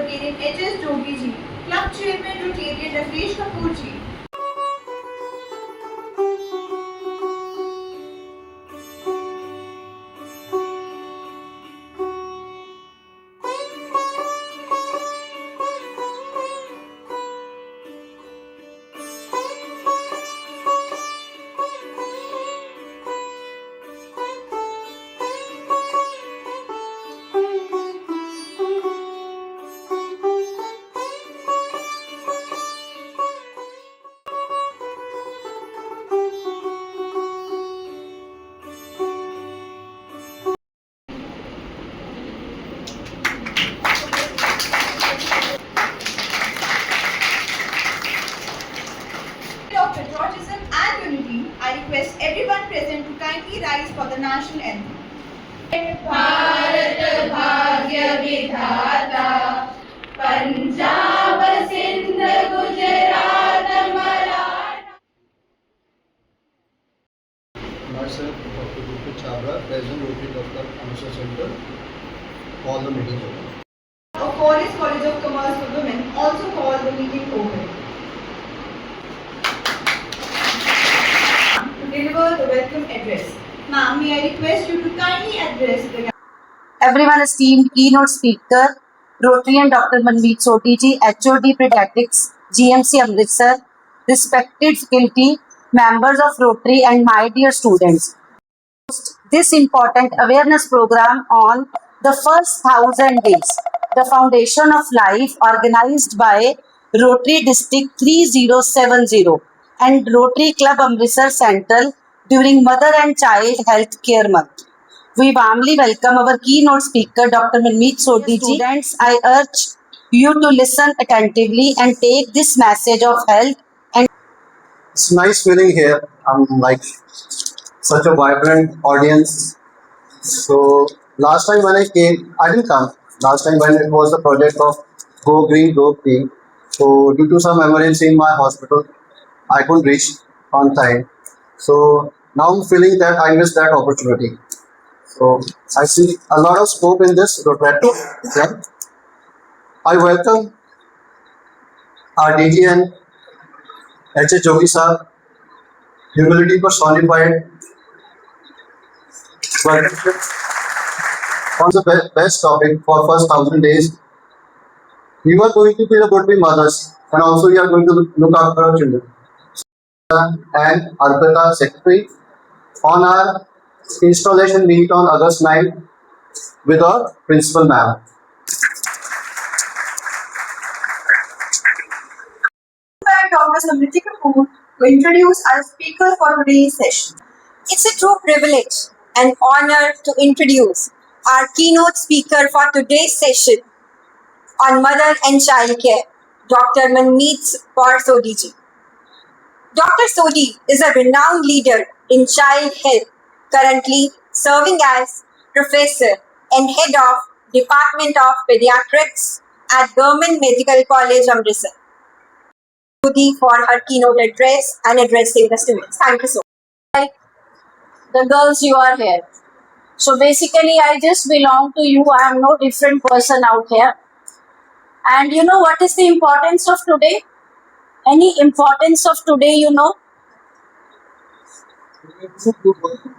Rotarian H.S. Jogi ji, Club Chairman Rotarian Rakesh Kapoor ji. Of patriotism and unity, I request everyone present to kindly rise for the national anthem. Bharat भाग्य विधाता Punjab Sindh Gujarat Maratha. Myself, Dr. Gurpreet Chabra, President Rotary Dr. Anusha Center, call the meeting open. Of Forest College of Commerce for Women, also call the meeting open. To deliver the welcome address. Ma'am, may I request you to kindly address the Everyone esteemed keynote speaker, Rotarian Dr. Manmeet Sodhi ji, HOD Pediatrics, GMC Amritsar, respected faculty, members of Rotary and my dear students. This important awareness program on the first 1,000 days, the Foundation of Life organized by Rotary District 3070 and Rotary Club Amritsar Central during Mother and Child Health Care Month. We warmly welcome our keynote speaker, Dr. Manmeet Sodhi ji. Students, I urge you to listen attentively and take this message of health and It's nice feeling here. I'm like such a vibrant audience. So last time when I came, I didn't come. Last time when it was the project of Go Green, Go Green. So due to some emergency in my hospital, I couldn't reach on time. So now I'm feeling that I missed that opportunity. So I see a lot of scope in this Rotary Club. I welcome our DGN H.S. Jogi sir, humility personified. But on the best topic for first 1,000 days, you are going to be the good mothers and also you are going to look after our children. And Arpita Secretary on our installation meet on August 9 with our principal ma'am. Dr. Samriti Kapoor to introduce our speaker for today's session. It's a true privilege and honor to introduce our keynote speaker for today's session on mother and child care, Dr. Manmeet Kaur Sodhi ji. Dr. Sodhi is a renowned leader in child health, currently serving as professor and head of Department of Pediatrics at Government Medical College, Amritsar. Sodhi for her keynote address and addressing the students. Thank you so much. The girls, you are here. So basically, I just belong to you. I am no different person out here. And you know what is the importance of today? Any importance of today, you know?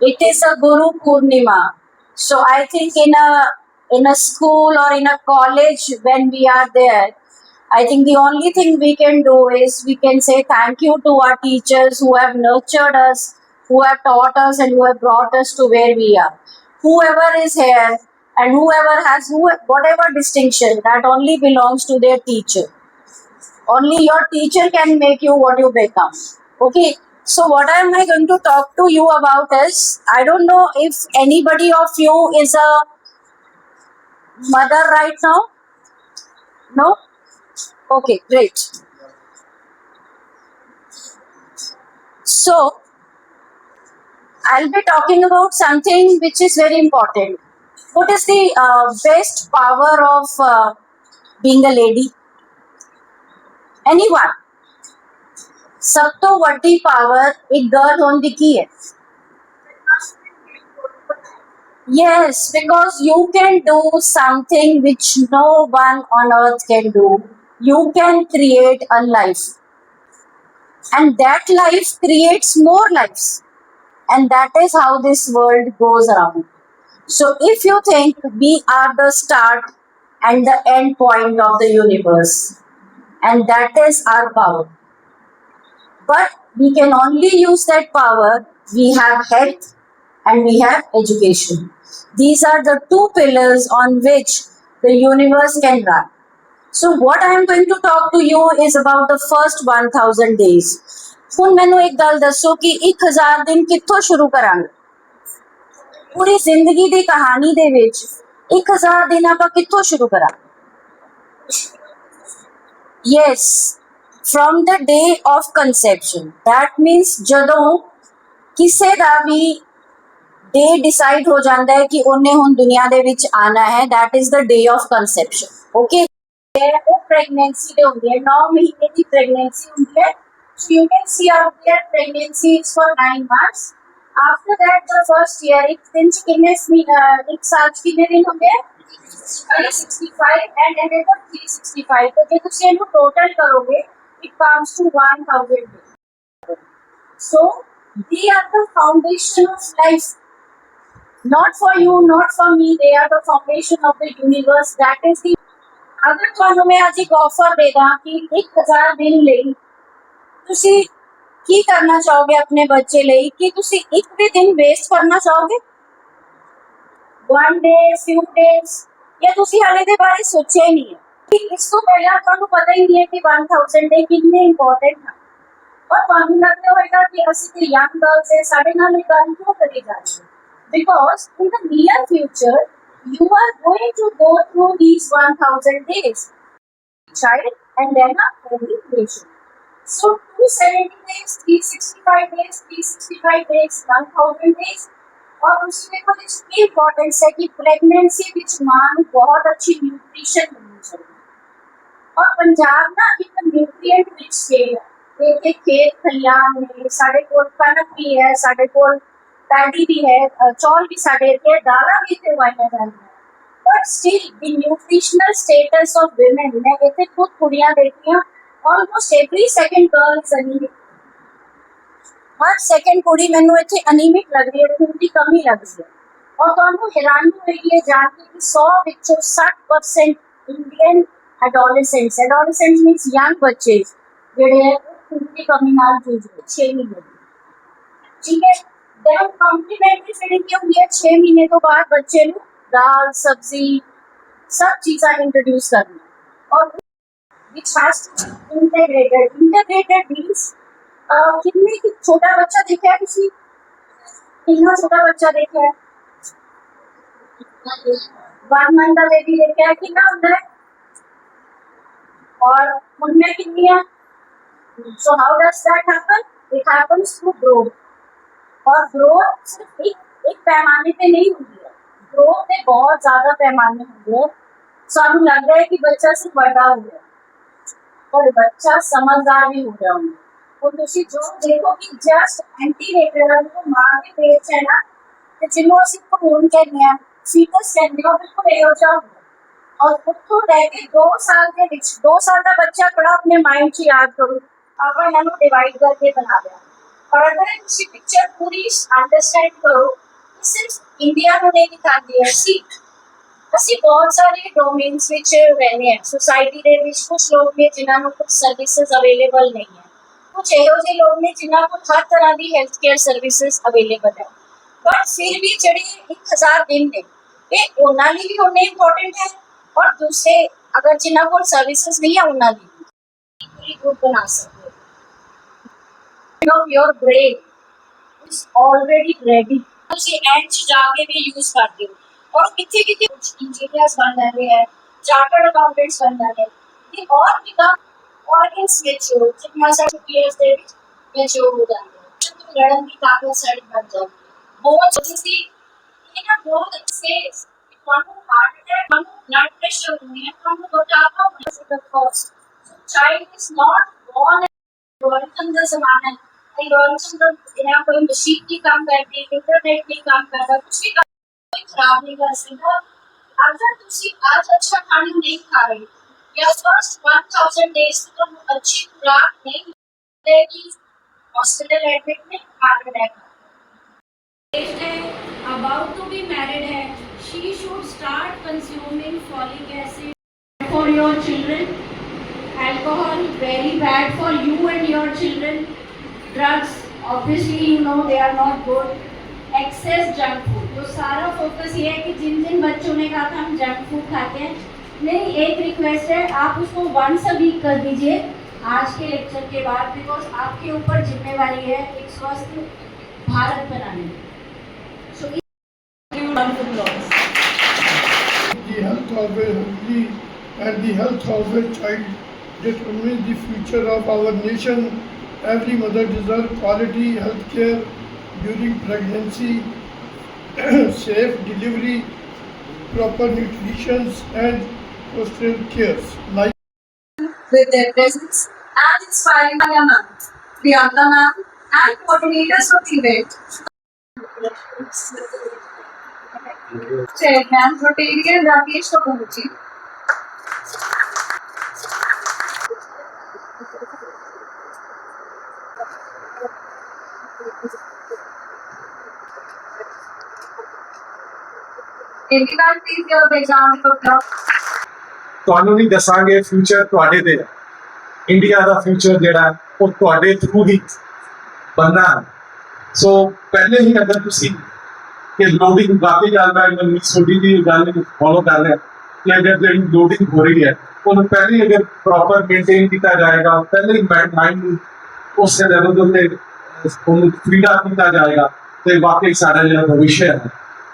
It is a Guru Purnima. So I think in a school or in a college, when we are there, I think the only thing we can do is we can say thank you to our teachers who have nurtured us, who have taught us and who have brought us to where we are. Whoever is here and whoever has whatever distinction, that only belongs to their teacher. Only your teacher can make you what you become. Okay. So what am I going to talk to you about is, I don't know if anybody of you is a mother right now. No? Okay, great. So, I'll be talking about something which is very important. What is the best power of being a lady? Anyone? सब तो बड़ी power एक girl होने की है. Yes, because you can do something which no one on earth can do. You can create a life, and that life creates more lives, and that is how this world goes around. So, if you think we are the start and the end point of the universe, and that is our power, but we can only use that power. We have health and we have education. These are the two pillars on which the universe can run. So what I am going to talk to you is about the first 1000 days. ਹੁਣ ਮੈਨੂੰ ਇੱਕ ਗੱਲ ਦੱਸੋ ਕਿ 1000 ਦਿਨ ਕਿੱਥੋਂ ਸ਼ੁਰੂ ਕਰਾਂਗੇ? ਪੂਰੀ ਜ਼ਿੰਦਗੀ ਦੀ ਕਹਾਣੀ ਦੇ ਵਿੱਚ 1000 ਦਿਨ ਆਪਾਂ ਕਿੱਥੋਂ ਸ਼ੁਰੂ ਕਰਾਂਗੇ? Yes, from the day of conception. That means ਜਦੋਂ ਕਿਸੇ ਦਾ ਵੀ ਡੇ ਡਿਸਾਈਡ ਹੋ ਜਾਂਦਾ ਹੈ ਕਿ ਉਹਨੇ ਹੁਣ ਦੁਨੀਆ ਦੇ ਵਿੱਚ ਆਣਾ ਹੈ, that is the day of conception. Okay? ਉਹ ਪ੍ਰੈਗਨੈਂਸੀ ਦੇ ਹੁੰਦੀ ਹੈ, 9 ਮਹੀਨੇ ਦੀ ਪ੍ਰੈਗਨੈਂਸੀ ਹੁੰਦੀ ਹੈ. So you can see out there pregnancy is for 9 months. After that the first year ਇੱਕ ਦਿਨ ਚ ਕਿੰਨੇ ਇੱਕ ਸਾਲ ਚ ਕਿੰਨੇ ਦਿਨ ਹੁੰਦੇ ਆ? 365 and another 365. तो ਜੇ ਤੁਸੀਂ ਇਹਨੂੰ ਟੋਟਲ ਕਰੋਗੇ it comes to 1000 days. So they are the foundation of life. Not for you, not for me. They are the foundation of the universe. That is the. अगर ਤੁਹਾਨੂੰ ਮੈਂ ਅੱਜ ਇੱਕ ਆਫਰ ਦੇਦਾ ਕਿ 1000 ਦਿਨ ਲਈ ਤੁਸੀਂ ਕੀ ਕਰਨਾ ਚਾਹੋਗੇ ਆਪਣੇ ਬੱਚੇ ਲਈ, ਕਿ ਤੁਸੀਂ ਇੱਕ ਵੀ ਦਿਨ ਵੇਸਟ ਕਰਨਾ ਚਾਹੋਗੇ? 1 day, few days, ਜਾਂ ਤੁਸੀਂ ਹਾਲੇ ਦੇ ਬਾਰੇ ਸੋਚਿਆ ਹੀ ਨਹੀਂ ਹੈ ਕਿ ਇਸ ਤੋਂ ਪਹਿਲਾਂ ਤੁਹਾਨੂੰ ਪਤਾ ਹੀ ਨਹੀਂ ਹੈ ਕਿ 1000 ਡੇ ਕਿੰਨੇ ਇੰਪੋਰਟੈਂਟ ਹਨ, ਔਰ ਤੁਹਾਨੂੰ ਲੱਗਦਾ ਹੋਏਗਾ ਕਿ ਅਸੀਂ ਤੇ ਯੰਗ ਗਰਲਸ ਹੈ, ਸਾਡੇ ਨਾਲ ਇਹ ਗੱਲ ਕਿਉਂ ਕਰੀ ਜਾ ਰਹੀ ਹੈ? Because in the near future, you are going to go through these 1000 days, child, and then a graduation. So 270 days, 365 days, 365 days, 1000 days. और उसमें देखो इसकी इम्पोर्टेंस है कि प्रेगनेंसी विच मां ਨੂੰ बहुत अच्छी न्यूट्रिशन मिलनी चाहिए. और पंजाब ना एक न्यूट्रिएंट रिच स्टेट है. ये खेत खलियान ने साडे कोल कणक भी है, साडे कोल पैडी भी है, चौल भी साडे इत्थे, दालां भी इत्थे उगाईयां जांदियां. But still the nutritional status of women मैं इत्थे खुद कुड़ियां देखियां, almost every second girl is anemic. हर सेकंड कुड़ी मैनू इत्थे अनीमिक लग रही है, खून की कमी लग रही है. और तुहानू हैरानी होएगी ये जान के कि 100 विचों 60% इंडियन एडोलेसेंट्स मीन्स यंग बच्चे जिहड़े है खून की कमी नाल जूझ रहे 6 महीने. ठीक है, दैन कॉम्प्लीमेंट्री फीडिंग की होंदी है 6 महीने तो बाद बच्चे नू दाल सब्जी सब चीज़ां इंट्रोड्यूस करनी, और which has to be integrated means कितने कि छोटा बच्चा देखा है किसी, कितना छोटा बच्चा देखा है? 1 month का बेबी देखा है, कितना होता है? और उनमें कितनी है? So how does that happen? It happens through growth. और ग्रोथ सिर्फ एक पैमाने पे नहीं होती है, ग्रोथ पे बहुत ज्यादा पैमाने होते हैं. सानू लग रहा है कि बच्चा सिर्फ बड़ा हो गया, और बच्चा समझदार भी हो गया होगा. और ਤੁਸੀਂ ਜੋ ਦੇਖੋ ਕਿ ਜਸਟ ਐਂਟੀਨੇਟਲ ਨੂੰ ਮਾਂ ਦੇ ਪੇਟ 'ਚ ਹੈ ਨਾ, ਤੇ ਜਿਹਨੂੰ ਅਸੀਂ ਭਰੂਣ ਕਹਿੰਦੇ ਆ, ਫੀਟਸ ਕਹਿੰਦੇ ਆ, ਉਹ ਬਿਲਕੁਲ ਇਹੋ ਜਿਹਾ ਹੁੰਦਾ. और ਉੱਥੋਂ ਲੈ ਕੇ 2 ਸਾਲ ਦੇ ਵਿੱਚ 2 ਸਾਲ ਦਾ ਬੱਚਾ ਪੜਾ ਆਪਣੇ ਮਾਈਂਡ 'ਚ ਯਾਦ ਕਰੋ, ਆਪਾਂ ਇਹਨਾਂ ਨੂੰ ਡਿਵਾਈਡ ਕਰਕੇ ਬਣਾ ਲਿਆ. और अगर ਤੁਸੀਂ पिक्चर पूरी अंडरस्टैंड करो, सिर्फ इंडिया को नहीं दिखाती है. ਅਸੀਂ बहुत सारे डोमेन्स ਵਿੱਚ रहने हैं सोसाइटी ਦੇ ਵਿੱਚ. कुछ लोग ने जिन्हां ਨੂੰ कुछ सर्विसेज अवेलेबल नहीं है, कुछ ਇਹੋ ਜਿਹੇ ਲੋਕ ਨੇ ਜਿਨ੍ਹਾਂ ਕੋਲ हर तरह ਦੀ ਹੈਲਥ ਕੇਅਰ ਸਰਵਿਸਿਜ਼ ਅਵੇਲੇਬਲ ਹੈ. ਬਟ ਫਿਰ ਵੀ ਜਿਹੜੇ 1000 ਦਿਨ ਨੇ ਇਹ ਉਹਨਾਂ ਲਈ ਵੀ ਉਹਨੇ ਇੰਪੋਰਟੈਂਟ ਹੈ, ਔਰ ਦੂਸਰੇ ਅਗਰ ਜਿਨ੍ਹਾਂ ਕੋਲ ਸਰਵਿਸਿਜ਼ ਨਹੀਂ ਹੈ ਉਹਨਾਂ ਲਈ ਵੀ ਪੂਰੀ ਗੁੱਡ ਬਣਾ ਸਕਦੇ ਹੋ. Your brain is already ready. ਤੁਸੀਂ ਐਂਡ 'ਚ ਜਾ ਕੇ ਵੀ यूज ਕਰਦੇ ਹੋ, और कितने कितने इंजीनियर्स बन रहे हैं, चार्टर्ड अकाउंटेंट्स बन रहे हैं. ये और बिकम ऑर्गन्स मैच्योर, जितना सारे पीएस दे मैच्योर हो जाते हैं, तो लड़न की ताकत सारी बन जाती है. बोन्स जैसी ये ना बहुत स्पेस कौन हार्ट अटैक, कौन ब्लड प्रेशर होने हैं, कौन मोटापा होने से the cost. Child is not born algorithm का जमाना है. एल्गोरिथम तो बिना कोई मशीन की काम करती है, इंटरनेट की काम करता, कुछ भी खराब नहीं कर सकता। अगर तुसी आज अच्छा खाना नहीं खा रहे या फर्स्ट 1000 डेज तुम अच्छी खुराक नहीं लेगी, हॉस्पिटल एडमिट में heart attack about to be married है, she should start consuming folic acid for your children. Alcohol very bad for you and your children. Drugs obviously you know they are not good. Excess junk food, तो सारा focus ये है कि जिन जिन बच्चों ने कहा था हम जंक फूड खाते हैं, नहीं, एक रिक्वेस्ट है, आप उसको वंस अ वीक कर दीजिए आज के लेक्चर के बाद, बिकॉज आपके ऊपर जिम्मेवारी है एक स्वस्थ भारत बनाने की। So The health of a healthy and the health of a child determines the future of our nation. Every mother deserves quality health care during pregnancy, safe delivery, proper nutrition and postnatal care. With their presence and inspiring Maya ma'am, Priyanka ma'am, and coordinators of the event. Chairman Rotarian Rakesh Kapoorji. Everyone please give a big round of applause. ਤੁਹਾਨੂੰ ਵੀ ਦੱਸਾਂਗੇ future ਤੁਹਾਡੇ ਤੇ ਹੈ। India ਦਾ future ਜਿਹੜਾ ਉਹ ਤੁਹਾਡੇ through ਹੀ ਬਣਨਾ ਹੈ। ਸੋ ਪਹਿਲੇ ਹੀ ਅਗਰ ਤੁਸੀਂ ਕਿ ਲੋਡਿੰਗ ਵਾਕਈ ਗੱਲ ਮੈਂ ਮਨਮੀਤ ਸੋਢੀ ਦੀ ਗੱਲ ਨੂੰ ਫੋਲੋ ਕਰ ਰਿਹਾ ਕਿ ਅਗਰ ਜਿਹੜੀ ਲੋਡਿੰਗ ਹੋ ਰਹੀ ਹੈ ਉਹਨੂੰ ਪਹਿਲੇ ਅਗਰ ਪ੍ਰੋਪਰ ਮੇਨਟੇਨ ਕੀਤਾ ਜਾਏਗਾ, ਪਹਿਲੇ ਹੀ ਮਾਈਂਡ ਨੂੰ ਉਸ ਲੈਵਲ ਦੇ ਉੱਤੇ ਉਹਨੂੰ ਫੀਡ ਕੀਤਾ ਜਾਏਗਾ ਤੇ ਵਾਕਈ ਸਾਡਾ ਜਿਹੜਾ ਭਵਿੱਖ ਹੈ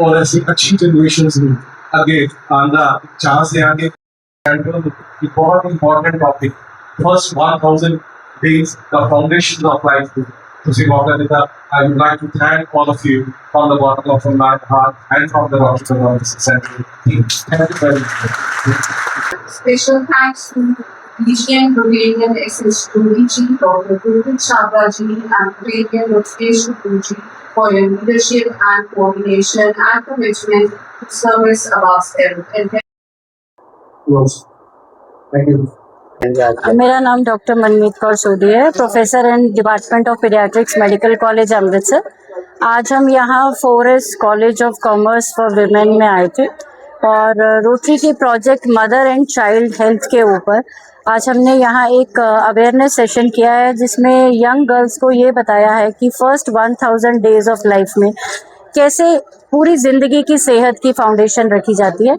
ਔਰ ਅਸੀਂ ਅੱਛੀ ਜਨਰੇਸ਼ਨਸ ਨੂੰ ਅੱਗੇ ਆਉਣ ਦਾ ਚਾਂਸ ਦੇਵਾਂਗੇ। The बहुत important topic, first 1000 days, the foundations of life. तुसी मौका देता, I would like to thank all of you from the bottom of my heart and from the Rochester Central team. Thank you very much. Special thanks to DGN Rotarian SS2DG, Dr. Gurpreet Chhabra ji and Rotarian Rotarish Kapoorji for your leadership and coordination and commitment to service above Thank you. मेरा नाम doctor मनमीत कौर सोडी है, professor in department of paediatrics medical college Amritsar. आज हम यहाँ forest college of commerce for women में आए थे और रोटरी के project mother and child health के ऊपर आज हमने यहाँ एक अवेयरनेस सेशन किया है, जिसमें यंग गर्ल्स को ये बताया है कि फर्स्ट 1000 डेज ऑफ लाइफ में कैसे पूरी ज़िंदगी की सेहत की फाउंडेशन रखी जाती है।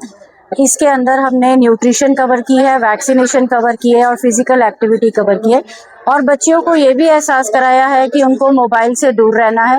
इसके अंदर हमने न्यूट्रिशन कवर की है, वैक्सीनेशन कवर की है और फिजिकल एक्टिविटी कवर की है, और बच्चियों को ये भी एहसास कराया है कि उनको मोबाइल से दूर रहना है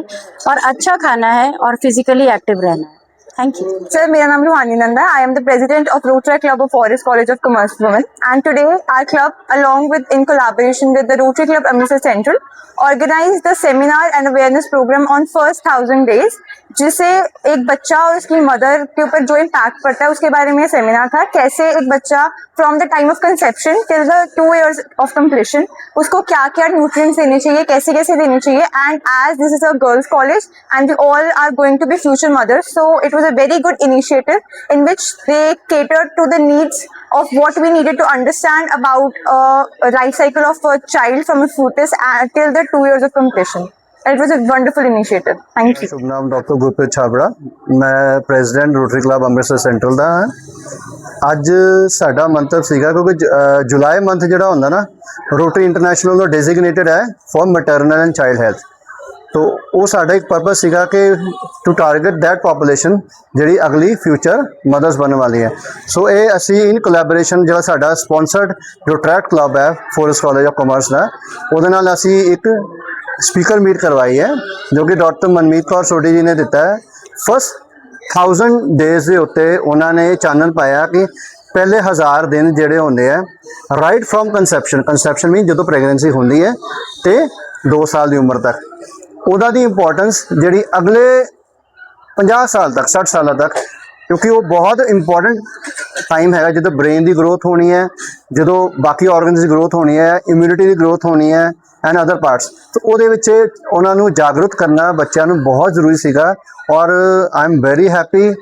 और अच्छा खाना है और फिजिकली एक्टिव रहना है। Thank you. Sir, मेरा नाम रूहानी Nanda. I am the president of Rotary Club of Forest College of Commerce Women. And today our club, along with in collaboration with the Rotary Club Amritsar Central, organized the seminar and awareness program on first 1000 days, जिसे एक बच्चा और उसकी mother के ऊपर जो impact पड़ता है उसके बारे में सेमिनार था। कैसे एक बच्चा from the time of conception till the 2 years of completion उसको क्या क्या न्यूट्रिएंट्स देने चाहिए, कैसे कैसे देने चाहिए। And as this is a girls college and we all are going to be future mothers, so it was a very good initiative in which they catered to the needs of what we needed to understand about a life cycle of a child from a fetus till the 2 years of completion. It was a wonderful initiative. Thank you. शुभ नाम doctor Gurpreet Chhabra, मैं president rotary club Amritsar central ਦਾ ਹਾਂ। ਅੱਜ ਸਾਡਾ ਮੰਤਵ ਸੀਗਾ ਕਿਉਂਕਿ ਜੁਲਾਈ ਮੰਥ ਜਿਹੜਾ ਹੁੰਦਾ ਨਾ ਰੋਟਰੀ ਇੰਟਰਨੈਸ਼ਨਲ ਦਾ ਡੈਜ਼ਿਗਨੇਟਡ ਹੈ for maternal and child health. तो वो साडा एक पर्पस सीगा कि टू टारगेट दैट पॉपुलेशन जिहड़ी अगली फ्यूचर मदर्स बनने वाली है। सो ये असी इन कोलैबोरेशन जो साडा स्पॉन्सर्ड जो ट्रैक क्लब है फॉरेस्ट कॉलेज ऑफ कॉमर्स का उहदे नाल असी एक स्पीकर मीट करवाई है जो कि डॉक्टर मनमीत कौर सोडी जी ने दिता है। फर्स्ट 1000 डेज के उत्ते उन्होंने चानन पाया कि पहले 1000 दिन जिहड़े होंदे है राइट फ्रॉम कंसैप्शन मीन जो प्रेगनेंसी होंदी है तो 2 साल की उम्र तक ਉਹਦਾ ਦੀ ਇੰਪੋਰਟੈਂਸ ਜਿਹੜੀ ਅਗਲੇ 50 ਸਾਲ ਤੱਕ 60 ਸਾਲਾਂ ਤੱਕ, ਕਿਉਂਕਿ ਉਹ ਬਹੁਤ ਇੰਪੋਰਟੈਂਟ ਟਾਈਮ ਹੈਗਾ ਜਦੋਂ ਬ੍ਰੇਨ ਦੀ ਗਰੋਥ ਹੋਣੀ ਹੈ, ਜਦੋਂ ਬਾਕੀ ਆਰਗਨਸ ਦੀ ਗਰੋਥ ਹੋਣੀ ਹੈ, ਇਮਿਊਨਿਟੀ ਦੀ ਗਰੋਥ ਹੋਣੀ ਹੈ ਐਂਡ ਅਦਰ ਪਾਰਟਸ। ਤਾਂ ਉਹਦੇ ਵਿੱਚ ਉਹਨਾਂ ਨੂੰ ਜਾਗਰੂਕ ਕਰਨਾ ਬੱਚਿਆਂ ਨੂੰ ਬਹੁਤ ਜ਼ਰੂਰੀ ਸੀਗਾ। ਔਰ ਆਈ ਐਮ ਵੈਰੀ ਹੈਪੀ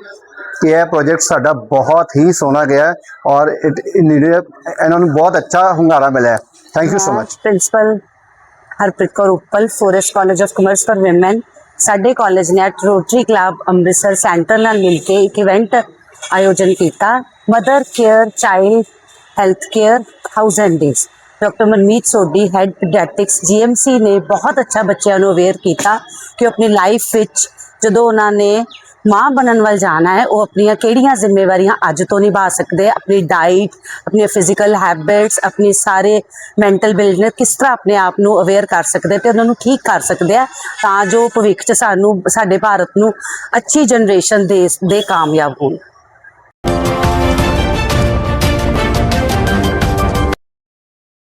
ਕਿ ਇਹ ਪ੍ਰੋਜੈਕਟ ਸਾਡਾ ਬਹੁਤ ਹੀ ਸੋਹਣਾ ਗਿਆ ਹੈ ਔਰ ਇਹਨਾਂ ਨੂੰ ਬਹੁਤ ਅੱਛਾ ਹੁੰਗਾਰਾ ਮਿਲਿਆ ਹੈ। Thank you so much. Principal Harpreet Kaur Uppal, forest college of commerce for women. ਸਾਡੇ ਕਾਲਜ ਨੇ ਰੋਟਰੀ ਕਲੱਬ ਅੰਮ੍ਰਿਤਸਰ ਸੈਂਟਰ ਨਾਲ ਮਿਲ ਕੇ ਇੱਕ ਇਵੈਂਟ ਆਯੋਜਨ ਕੀਤਾ, mother care child health care 1000 days. Doctor Manmeet Sodhi head paediatrics GMC ਨੇ ਬਹੁਤ ਅੱਛਾ ਬੱਚਿਆਂ ਨੂੰ ਅਵੇਅਰ ਕੀਤਾ ਕਿ ਆਪਣੀ ਲਾਈਫ ਵਿੱਚ ਜਦੋਂ ਉਹਨਾਂ ਨੇ ਮਾਂ ਬਣਨ ਵੱਲ ਜਾਣਾ ਹੈ, ਉਹ ਆਪਣੀਆਂ ਕਿਹੜੀਆਂ ਜ਼ਿੰਮੇਵਾਰੀਆਂ ਅੱਜ ਤੋਂ ਨਿਭਾ ਸਕਦੇ ਆ, ਆਪਣੀ ਡਾਈਟ, ਆਪਣੀਆਂ ਫਿਜ਼ੀਕਲ ਹੈਬਿਟਸ, ਆਪਣੀ ਸਾਰੇ ਮੈਂਟਲ ਬਿਲਡਨੈਸ ਕਿਸ ਤਰ੍ਹਾਂ ਆਪਣੇ ਆਪ ਨੂੰ ਅਵੇਅਰ ਕਰ ਸਕਦੇ ਤੇ ਉਹਨਾਂ ਨੂੰ ਠੀਕ ਕਰ ਸਕਦੇ ਆ, ਤਾਂ ਜੋ ਭਵਿੱਖ 'ਚ ਸਾਨੂੰ ਸਾਡੇ ਭਾਰਤ ਨੂੰ ਅੱਛੀ ਜਨਰੇਸ਼ਨ ਦੇ ਕਾਮਯਾਬ ਹੋਣ।